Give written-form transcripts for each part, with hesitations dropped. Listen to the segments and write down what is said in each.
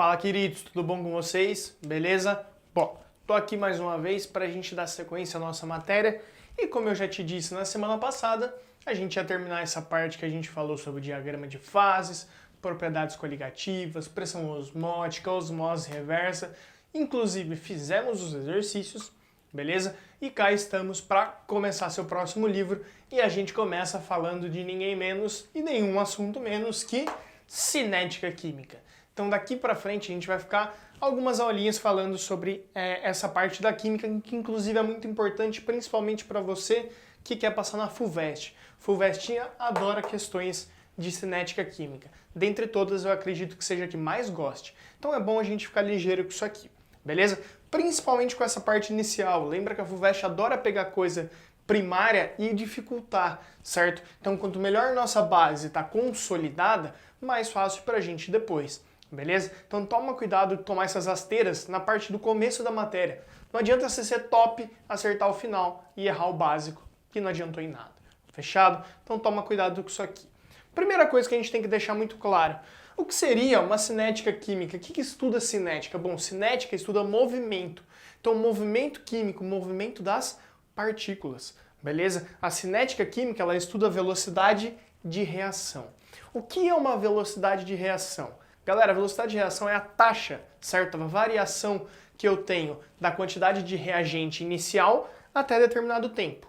Fala, queridos, tudo bom com vocês? Beleza? Bom, tô aqui mais uma vez para a gente dar sequência à nossa matéria e como eu já te disse na semana passada, a gente ia terminar essa parte que a gente falou sobre o diagrama de fases, propriedades coligativas, pressão osmótica, osmose reversa, inclusive fizemos os exercícios, beleza? E cá estamos para começar seu próximo livro e a gente começa falando de ninguém menos e nenhum assunto menos que cinética química. Então daqui para frente a gente vai ficar algumas aulinhas falando sobre essa parte da química, que inclusive é muito importante, principalmente para você que quer passar na FUVEST. FUVESTinha adora questões de cinética química. Dentre todas, eu acredito que seja a que mais goste. Então é bom a gente ficar ligeiro com isso aqui, beleza? Principalmente com essa parte inicial. Lembra que a FUVEST adora pegar coisa primária e dificultar, certo? Então quanto melhor nossa base está consolidada, mais fácil para a gente depois. Beleza? Então toma cuidado de tomar essas rasteiras na parte do começo da matéria. Não adianta você ser top, acertar o final e errar o básico, que não adiantou em nada. Fechado? Então toma cuidado com isso aqui. Primeira coisa que a gente tem que deixar muito claro. O que seria uma cinética química? O que estuda cinética? Bom, cinética estuda movimento. Então movimento químico, movimento das partículas. Beleza? A cinética química, ela estuda a velocidade de reação. O que é uma velocidade de reação? Galera, a velocidade de reação é a taxa, certo? A variação que eu tenho da quantidade de reagente inicial até determinado tempo.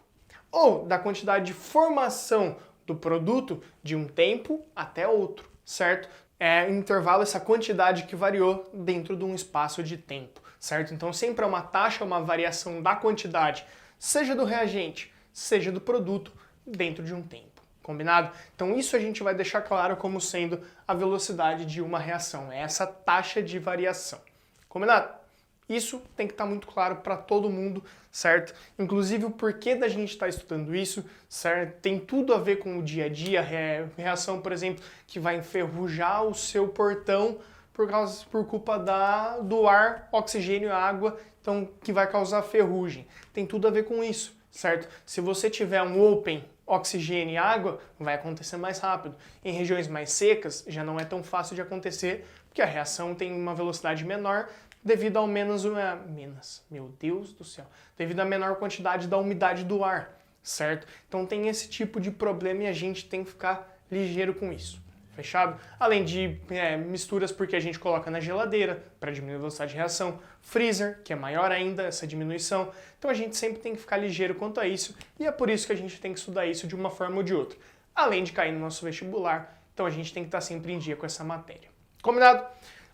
Ou da quantidade de formação do produto de um tempo até outro, certo? É o intervalo, essa quantidade que variou dentro de um espaço de tempo, certo? Então sempre é uma taxa, uma variação da quantidade, seja do reagente, seja do produto, dentro de um tempo. Combinado? Então isso a gente vai deixar claro como sendo a velocidade de uma reação, é essa taxa de variação. Combinado? Isso tem que estar muito claro para todo mundo, certo? Inclusive o porquê da gente estar estudando isso, certo? Tem tudo a ver com o dia a dia, reação, por exemplo, que vai enferrujar o seu portão por culpa do ar, oxigênio e água, então que vai causar ferrugem. Tem tudo a ver com isso, certo? Se você tiver um open oxigênio e água, vai acontecer mais rápido. Em regiões mais secas, já não é tão fácil de acontecer, porque a reação tem uma velocidade menor devido ao meu Deus do céu, devido à menor quantidade da umidade do ar, certo? Então tem esse tipo de problema e a gente tem que ficar ligeiro com isso. Fechado? Além de misturas porque a gente coloca na geladeira para diminuir a velocidade de reação, freezer, que é maior ainda essa diminuição. Então a gente sempre tem que ficar ligeiro quanto a isso e é por isso que a gente tem que estudar isso de uma forma ou de outra. Além de cair no nosso vestibular, então a gente tem que estar sempre em dia com essa matéria. Combinado?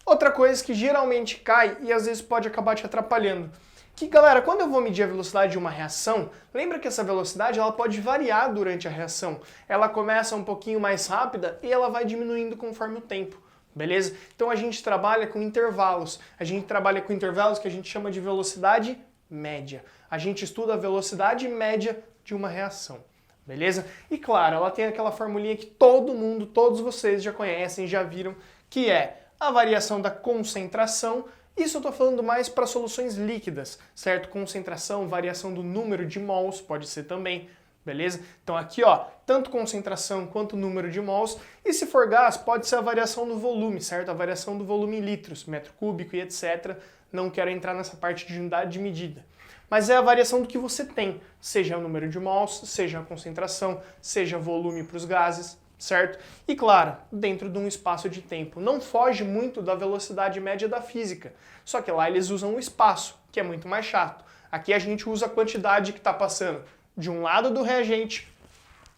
Outra coisa que geralmente cai e às vezes pode acabar te atrapalhando. Que, galera, quando eu vou medir a velocidade de uma reação, lembra que essa velocidade ela pode variar durante a reação. Ela começa um pouquinho mais rápida e ela vai diminuindo conforme o tempo, beleza? Então a gente trabalha com intervalos. A gente trabalha com intervalos que a gente chama de velocidade média. A gente estuda a velocidade média de uma reação, beleza? E claro, ela tem aquela formulinha que todo mundo, todos vocês já conhecem, já viram, que é a variação da concentração. Isso eu estou falando mais para soluções líquidas, certo? Concentração, variação do número de mols, pode ser também, beleza? Então aqui, ó, tanto concentração quanto número de mols. E se for gás, pode ser a variação do volume, certo? A variação do volume em litros, metro cúbico e etc. Não quero entrar nessa parte de unidade de medida. Mas é a variação do que você tem, seja o número de mols, seja a concentração, seja volume para os gases, certo? E claro, dentro de um espaço de tempo. Não foge muito da velocidade média da física. Só que lá eles usam o espaço, que é muito mais chato. Aqui a gente usa a quantidade que está passando de um lado do reagente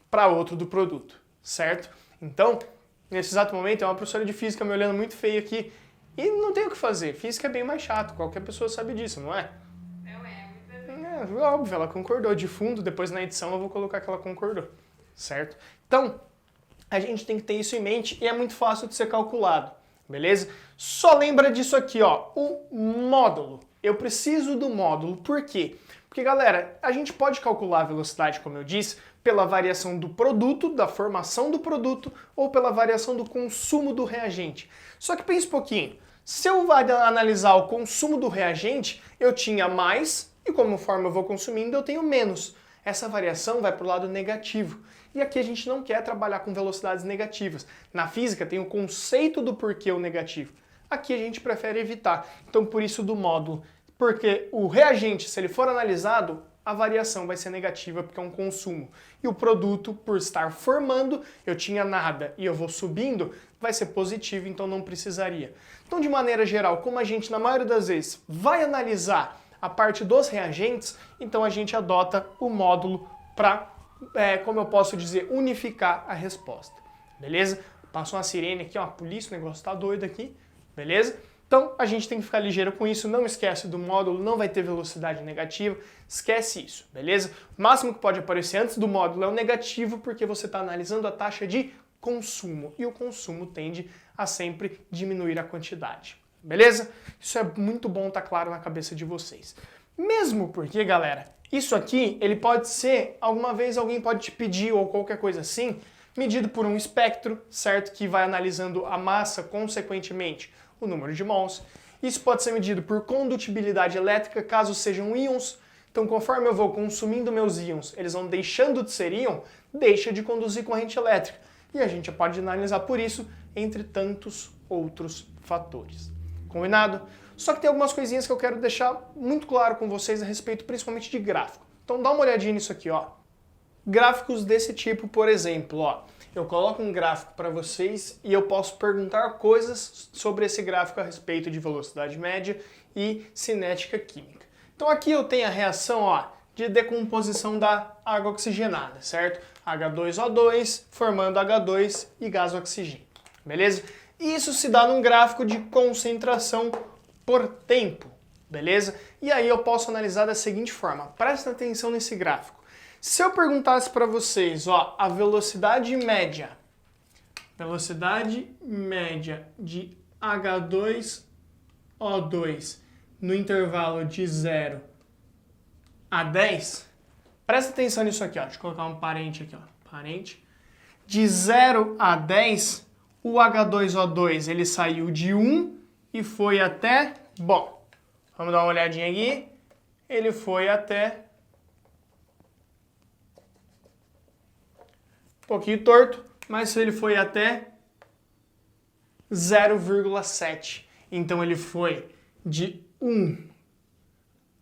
para outro do produto, certo? Então, nesse exato momento, é uma professora de física me olhando muito feio aqui e não tem o que fazer. Física é bem mais chato, qualquer pessoa sabe disso, não é? É, óbvio, ela concordou. De fundo, depois na edição eu vou colocar que ela concordou, certo? Então, a gente tem que ter isso em mente e é muito fácil de ser calculado, beleza? Só lembra disso aqui, ó, o módulo. Eu preciso do módulo, por quê? Porque, galera, a gente pode calcular a velocidade, como eu disse, pela variação do produto, da formação do produto, ou pela variação do consumo do reagente. Só que pense um pouquinho, se eu analisar o consumo do reagente, eu tinha mais, e conforme eu vou consumindo, eu tenho menos. Essa variação vai para o lado negativo. E aqui a gente não quer trabalhar com velocidades negativas. Na física tem o conceito do porquê o negativo. Aqui a gente prefere evitar. Então, por isso do módulo. Porque o reagente, se ele for analisado, a variação vai ser negativa porque é um consumo. E o produto, por estar formando, eu tinha nada e eu vou subindo, vai ser positivo, então não precisaria. Então, de maneira geral, como a gente, na maioria das vezes, vai analisar a parte dos reagentes, então a gente adota o módulo para, como eu posso dizer, unificar a resposta. Beleza? Passou uma sirene aqui, ó, a polícia, o negócio tá doido aqui. Beleza? Então, a gente tem que ficar ligeiro com isso, não esquece do módulo, não vai ter velocidade negativa, esquece isso, beleza? O máximo que pode aparecer antes do módulo é o negativo, porque você está analisando a taxa de consumo, e o consumo tende a sempre diminuir a quantidade, beleza? Isso é muito bom estar claro na cabeça de vocês. Mesmo porque, galera, isso aqui, ele pode ser, alguma vez alguém pode te pedir, ou qualquer coisa assim, medido por um espectro, certo? Que vai analisando a massa, consequentemente, o número de mols. Isso pode ser medido por condutibilidade elétrica, caso sejam íons. Então, conforme eu vou consumindo meus íons, eles vão deixando de ser íon, deixa de conduzir corrente elétrica. E a gente pode analisar por isso, entre tantos outros fatores. Combinado? Só que tem algumas coisinhas que eu quero deixar muito claro com vocês a respeito, principalmente de gráfico. Então, dá uma olhadinha nisso aqui, ó. Gráficos desse tipo, por exemplo, ó. Eu coloco um gráfico para vocês e eu posso perguntar coisas sobre esse gráfico a respeito de velocidade média e cinética química. Então aqui eu tenho a reação, ó, de decomposição da água oxigenada, certo? H2O2 formando H2 e gás oxigênio, beleza? Isso se dá num gráfico de concentração por tempo, beleza? E aí eu posso analisar da seguinte forma, presta atenção nesse gráfico. Se eu perguntasse para vocês, ó, a velocidade média de H2O2 no intervalo de 0 a 10, presta atenção nisso aqui, ó, deixa eu colocar um parente aqui, ó, parente. De 0 a 10, o H2O2 ele saiu de 1 e foi até, bom, vamos dar uma olhadinha aqui, ele foi até um pouquinho torto, mas ele foi até 0,7. Então ele foi de 1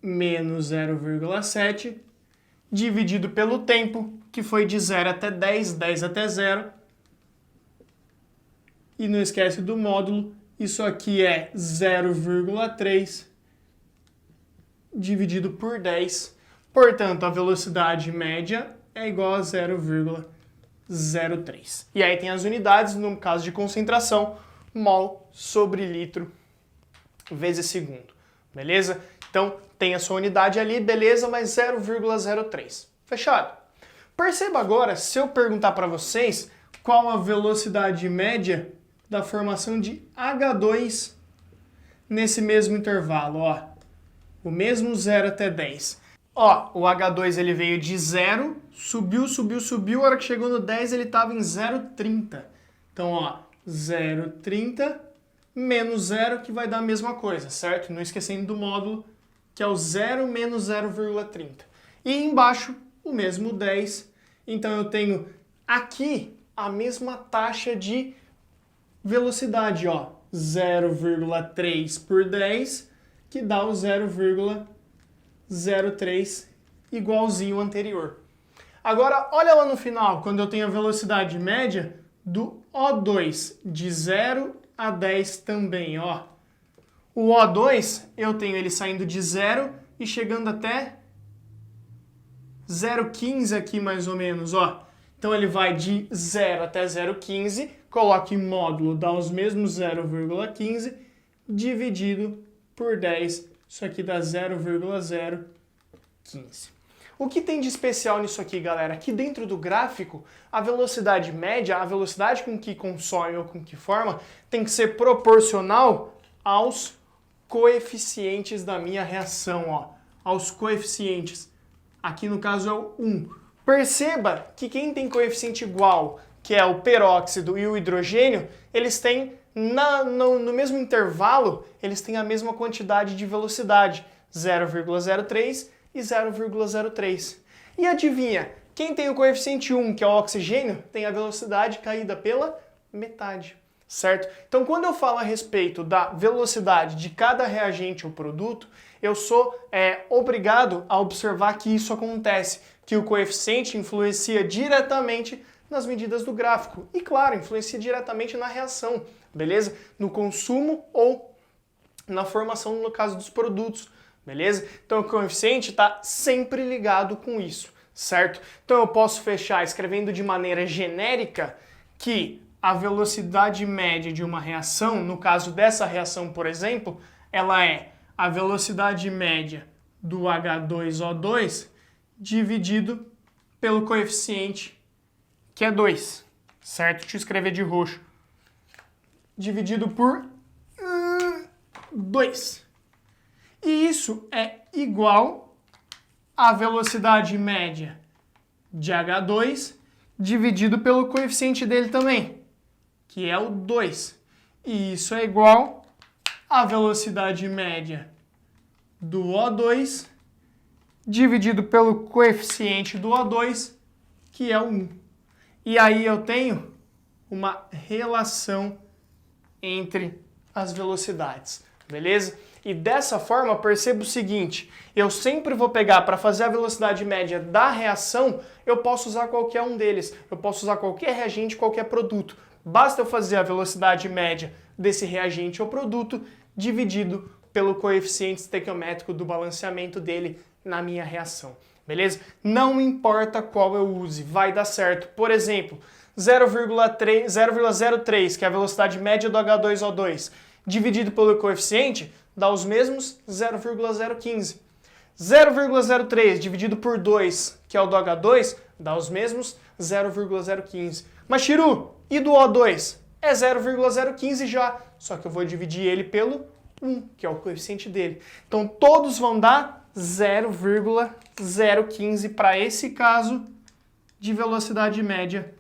menos 0,7 dividido pelo tempo, que foi de 0 até 10, 10 até 0. E não esquece do módulo, isso aqui é 0,3 dividido por 10. Portanto, a velocidade média é igual a 0,03. E aí tem as unidades, no caso de concentração, mol sobre litro vezes segundo, beleza? Então tem a sua unidade ali, beleza, mas 0,03. Fechado? Perceba agora, se eu perguntar para vocês qual a velocidade média da formação de H2 nesse mesmo intervalo, ó. O mesmo 0 até 10. Ó, o H2 ele veio de 0, subiu, subiu, subiu, a hora que chegou no 10 ele estava em 0,30. Então, ó, 0,30 menos 0 que vai dar a mesma coisa, certo? Não esquecendo do módulo, que é o 0 menos 0,30. E embaixo, o mesmo 10. Então, eu tenho aqui a mesma taxa de velocidade, ó, 0,3 por 10, que dá o 0,03 igualzinho ao anterior. Agora, olha lá no final, quando eu tenho a velocidade média do O2 de 0 a 10 também, ó. O O2, eu tenho ele saindo de 0 e chegando até 0,15 aqui mais ou menos, ó. Então ele vai de 0 até 0,15, coloca em módulo, dá os mesmos 0,15, dividido por 10, isso aqui dá 0,015. O que tem de especial nisso aqui, galera? Aqui dentro do gráfico, a velocidade média, a velocidade com que consome ou com que forma, tem que ser proporcional aos coeficientes da minha reação, ó. Aos coeficientes. Aqui no caso é o 1. Perceba que quem tem coeficiente igual, que é o peróxido e o hidrogênio, eles têm no mesmo intervalo, eles têm a mesma quantidade de velocidade, 0,03 e 0,03. E adivinha, quem tem o coeficiente 1, que é o oxigênio, tem a velocidade caída pela metade. certo? Então, quando eu falo a respeito da velocidade de cada reagente ou produto, eu sou obrigado a observar que isso acontece, que o coeficiente influencia diretamente nas medidas do gráfico e, claro, influencia diretamente na reação, beleza? No consumo ou na formação, no caso dos produtos, beleza? Então, o coeficiente está sempre ligado com isso, certo? Então, eu posso fechar escrevendo de maneira genérica que a velocidade média de uma reação, no caso dessa reação, por exemplo, ela é a velocidade média do H2O2 dividido pelo coeficiente, que é 2, certo? Deixa eu escrever de roxo. Dividido por 2. E isso é igual à velocidade média de H2 dividido pelo coeficiente dele também, que é o 2. E isso é igual à velocidade média do O2 dividido pelo coeficiente do O2, que é o 1. E aí eu tenho uma relação entre as velocidades, beleza? E dessa forma, perceba o seguinte, eu sempre vou pegar para fazer a velocidade média da reação, eu posso usar qualquer um deles, eu posso usar qualquer reagente, qualquer produto. Basta eu fazer a velocidade média desse reagente ou produto dividido pelo coeficiente estequiométrico do balanceamento dele na minha reação, beleza? Não importa qual eu use, vai dar certo. Por exemplo, 0,03, que é a velocidade média do H2O2, dividido pelo coeficiente, dá os mesmos 0,015. 0,03 dividido por 2, que é o do H2, dá os mesmos 0,015. Mas, Chiru, e do O2? É 0,015 já, só que eu vou dividir ele pelo 1, que é o coeficiente dele. Então, todos vão dar 0,015 para esse caso de velocidade média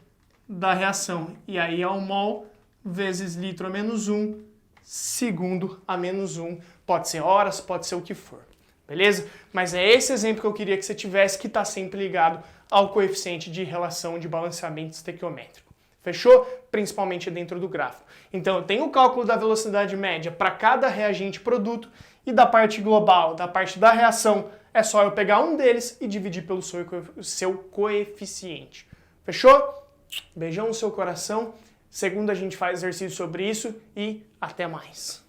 da reação. E aí é o mol vezes litro a menos 1, segundo a menos 1. Pode ser horas, pode ser o que for. Beleza? Mas é esse exemplo que eu queria que você tivesse, que está sempre ligado ao coeficiente de relação de balanceamento estequiométrico. Fechou? Principalmente dentro do gráfico. Então eu tenho o cálculo da velocidade média para cada reagente produto e da parte global, da parte da reação, é só eu pegar um deles e dividir pelo seu coeficiente. Fechou? Beijão no seu coração. Segunda a gente faz exercício sobre isso e até mais.